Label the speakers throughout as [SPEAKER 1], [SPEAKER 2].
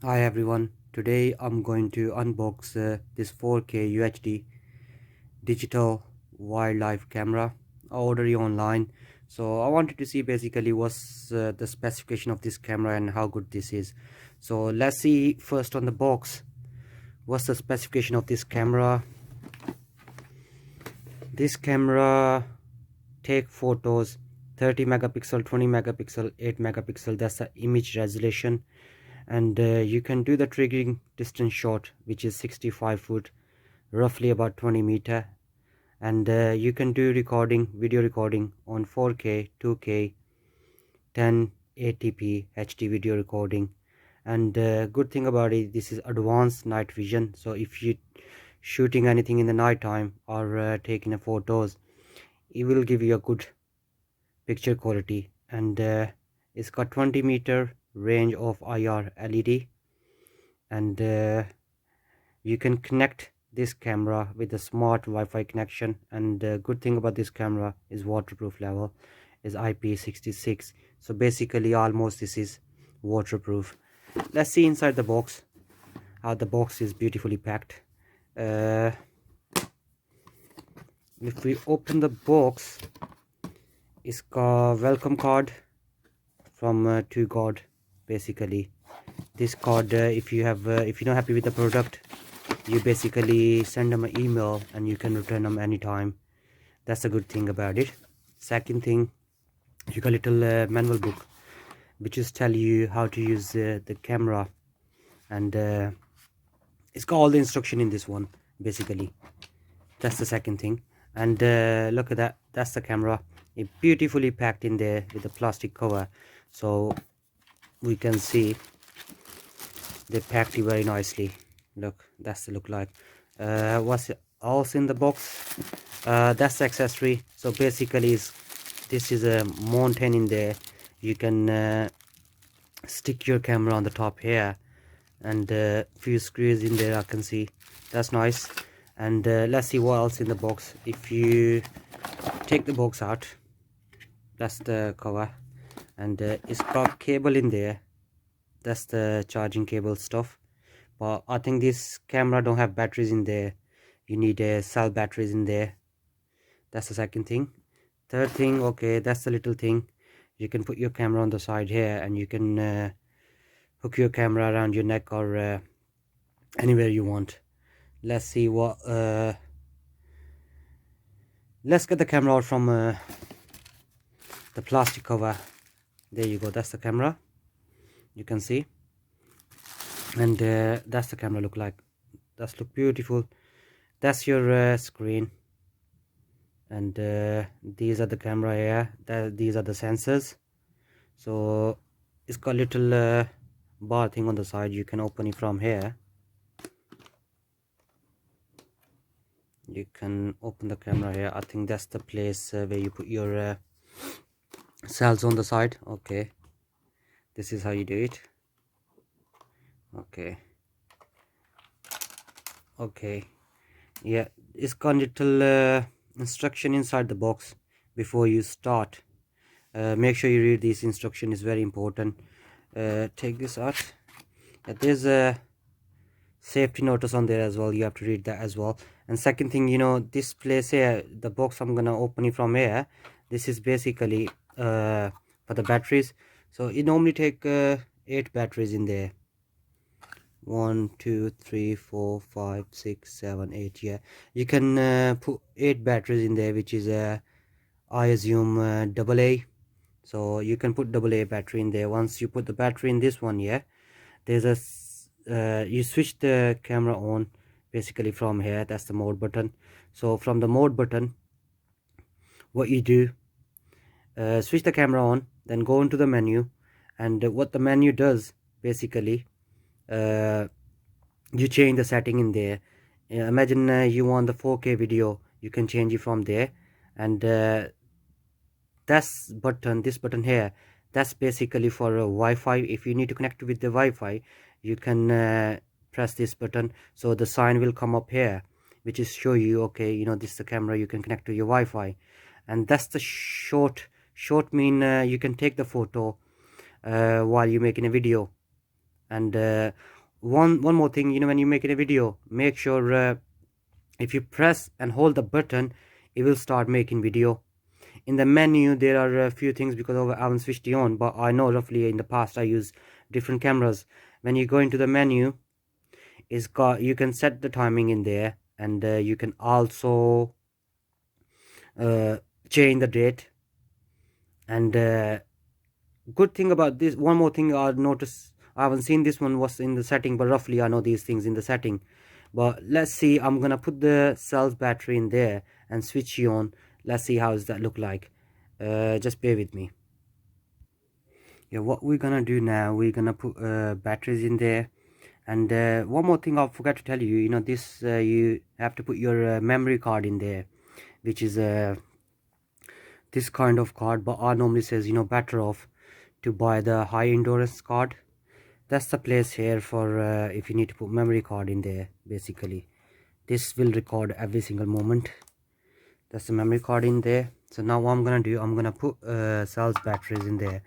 [SPEAKER 1] Hi everyone, today I'm going to unbox this 4K UHD digital wildlife camera. I ordered it online, so I wanted to see basically what's the specification of this camera and how good this is. So let's see first on the box what's the specification of this camera. This camera take photos 30 megapixel, 20 megapixel, 8 megapixel. That's the image resolution, and you can do the triggering distance shot, which is 65 foot, roughly about 20 meter, and you can do video recording on 4K, 2K, 1080p HD video recording. And good thing about it, this is advanced night vision, so if you shooting anything in the night time or taking a photos, it will give you a good picture quality. And it's got 20-meter range of IR LED, and you can connect this camera with a smart Wi-Fi connection. And good thing about this camera is waterproof level is IP66, so basically almost this is waterproof. Let's see inside the box how the box is beautifully packed. If we open the box, it's got welcome card from TOGUARD. Basically this card, if you're not happy with the product, you basically send them an email and you can return them anytime. That's a good thing about it. Second thing, you got a little manual book which is tell you how to use the camera, and it's got all the instruction in this one basically. That's the second thing. And look at that, that's the camera. It beautifully packed in there with the plastic cover, so we can see they packed it very nicely. Look, that's the look like. What's else in the box? That's the accessory. So basically this is a mountain in there. You can stick your camera on the top here, and few screws in there I can see. That's nice. And let's see what else in the box. If you take the box out, that's the cover, and it's got cable in there. That's the charging cable stuff, but I think this camera don't have batteries in there. You need cell batteries in there. That's the second thing. Third thing, okay, that's the little thing. You can put your camera on the side here, and you can hook your camera around your neck or anywhere you want. Let's see what let's get the camera out from the plastic cover. There you go, that's the camera, you can see. And that's the camera look like. That's look beautiful. That's your screen, and these are the camera here. These are the sensors. So it's got a little bar thing on the side. You can open it from here. You can open the camera here. I think that's the place where you put your cells on the side. Okay, this is how you do it. Okay, yeah, it's got a little instruction inside the box before you start. Make sure you read this instruction, is very important. Take this out. There's a safety notice on there as well, you have to read that as well. And second thing, this place here, the box I'm gonna open it from here, this is basically for the batteries. So it normally take 8 batteries in there. 1 2 3 4 5 6 7 8. Yeah, you can put 8 batteries in there, which is I assume AA. So you can put AA battery in there. Once you put the battery in this one, yeah, there's a you switch the camera on basically from here. That's the mode button. So from the mode button, what you do, switch the camera on, then go into the menu. And what the menu does basically, you change the setting in there. Imagine you want the 4K video, you can change it from there. And this button here, that's basically for Wi-Fi. If you need to connect with the Wi-Fi, you can press this button, so the sign will come up here, which is show you, okay, this is the camera, you can connect to your Wi-Fi. And that's the short mean you can take the photo while you're making a video. And one more thing, you know, when you make a video, make sure if you press and hold the button, it will start making video. In the menu there are a few things because I haven't switched it on, but I know roughly in the past I use different cameras. When you go into the menu, is got, you can set the timing in there, and you can also change the date. And good thing about this, one more thing I noticed, I haven't seen this one was in the setting, but roughly I know these things in the setting. But let's see, I'm gonna put the cell's battery in there and switch it on. Let's see how does that look like. Just bear with me. Yeah, what we're gonna do now, we're gonna put batteries in there. And one more thing I forgot to tell you, you know, this you have to put your memory card in there, which is this kind of card. But I normally says, you know, better off to buy the high endurance card. That's the place here for if you need to put memory card in there. Basically this will record every single moment. That's the memory card in there. So now what I'm gonna do, I'm gonna put cells batteries in there.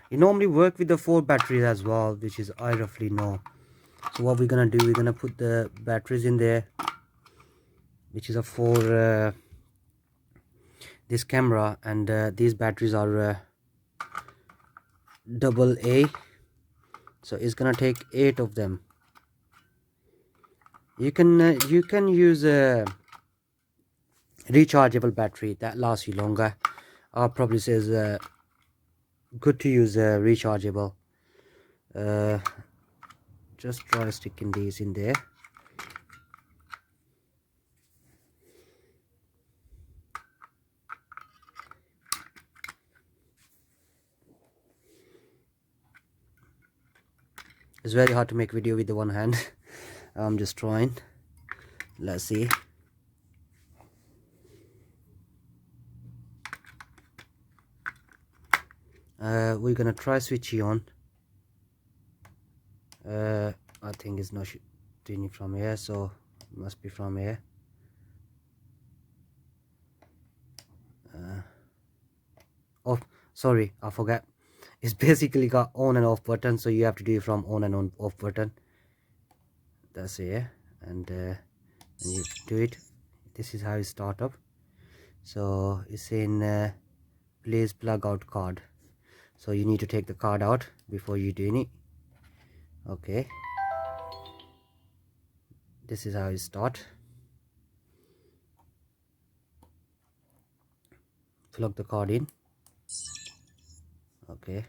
[SPEAKER 1] You normally work with the 4 batteries as well, which is I roughly know. So what we're gonna do, we're gonna put the batteries in there, which is a for this camera. And these batteries are double A, so it's gonna take 8 of them. You can use a rechargeable battery that lasts you longer. Probably says good to use a rechargeable. Just try sticking these in there. It's very hard to make video with the one hand. I'm just trying. Let's see. We're gonna try switch it on. I think it's not shooting from here, so it must be from here. Oh, sorry, I forgot. It's basically got on and off button, so you have to do it from on and off button. That's it. And you do it. This is how it start up. So it's in please plug out card. So you need to take the card out before you doing it. Okay, this is how it start. Plug the card in. Okay,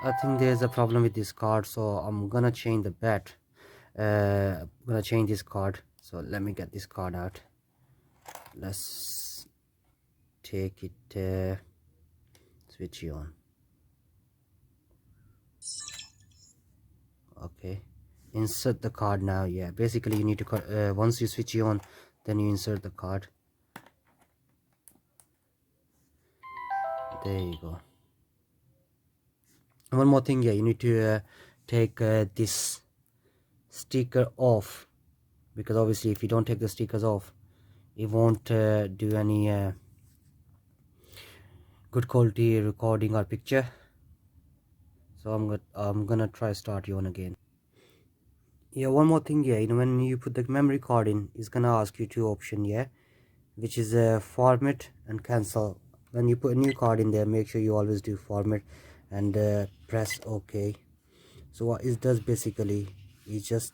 [SPEAKER 1] I think there's a problem with this card, so I'm gonna change the bat. I'm gonna change this card. So let me get this card out. Let's take it, switch it on. Okay, insert the card now. Yeah, basically you need to once you switch it on, then you insert the card. There you go. One more thing, yeah, you need to take this sticker off, because obviously if you don't take the stickers off, it won't do any good quality recording or picture. So I'm gonna try start you on again. Yeah, one more thing, yeah, you know, when you put the memory card in, it's gonna ask you 2 options, yeah, which is format and cancel. When you put a new card in there, make sure you always do format and press OK. So what it does basically is just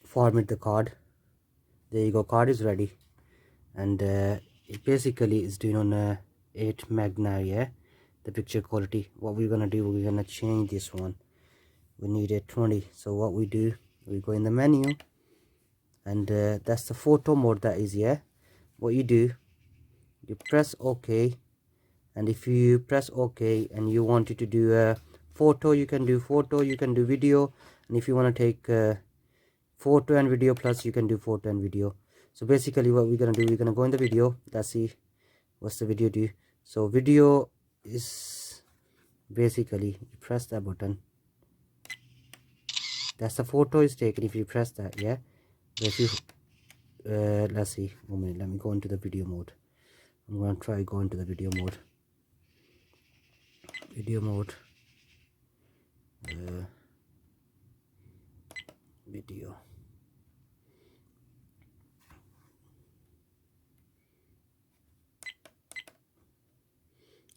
[SPEAKER 1] format the card. There you go, card is ready. And it basically is doing on 8 meg now, yeah, the picture quality. What we're gonna do, we're gonna change this one. We need a 20. So what we do, we go in the menu, and that's the photo mode, that is, yeah. What you do, you press OK, and if you press OK and you wanted to do a photo, you can do photo, you can do video. And if you want to take photo and video plus, you can do photo and video. So basically what we're gonna do, we're gonna go in the video. Let's see what's the video do. So video is basically, you press that button, that's the photo is taken. If you press that, yeah. If you let's see, 1 minute, let me go into the video mode. I'm gonna try go into the video mode. video.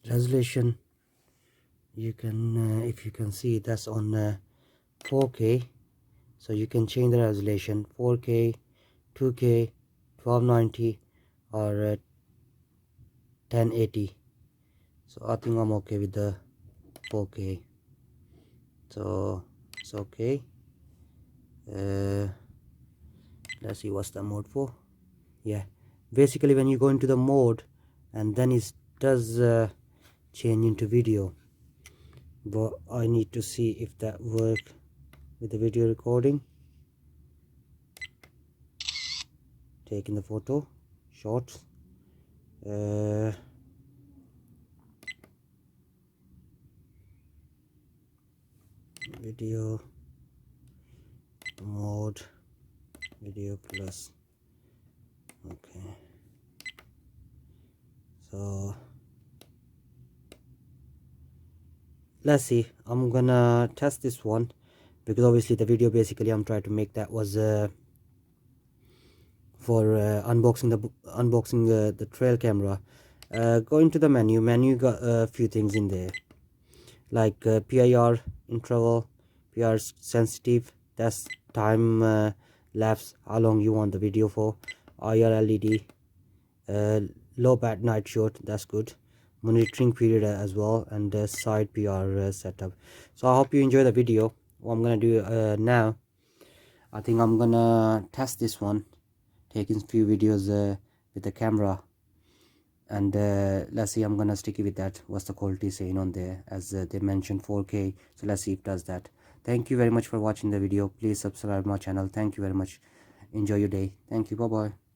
[SPEAKER 1] Resolution, you can if you can see, that's on 4K, so you can change the resolution 4K, 2K, 1290 or 1080. So I think I'm okay with the 4K, so it's okay. Let's see what's the mode for. Yeah, basically when you go into the mode and then it does change into video, but I need to see if that work with the video recording, taking the photo shots. Video mode, video plus. Okay, so let's see. I'm gonna test this one because obviously the video basically I'm trying to make that was for unboxing the trail camera. Go into the menu got a few things in there, like PIR interval, PIR sensitive, that's time lapse, how long you want the video for, IR LED, low bat night shot, that's good, monitoring period as well, and side PR setup. So I hope you enjoy the video. What I'm gonna do now, I think I'm gonna test this one, taking few videos with the camera, and let's see. I'm gonna stick it with that. What's the quality saying on there, as they mentioned 4K, so let's see if it does that. Thank you very much for watching the video. Please subscribe my channel. Thank you very much. Enjoy your day. Thank you. Bye bye.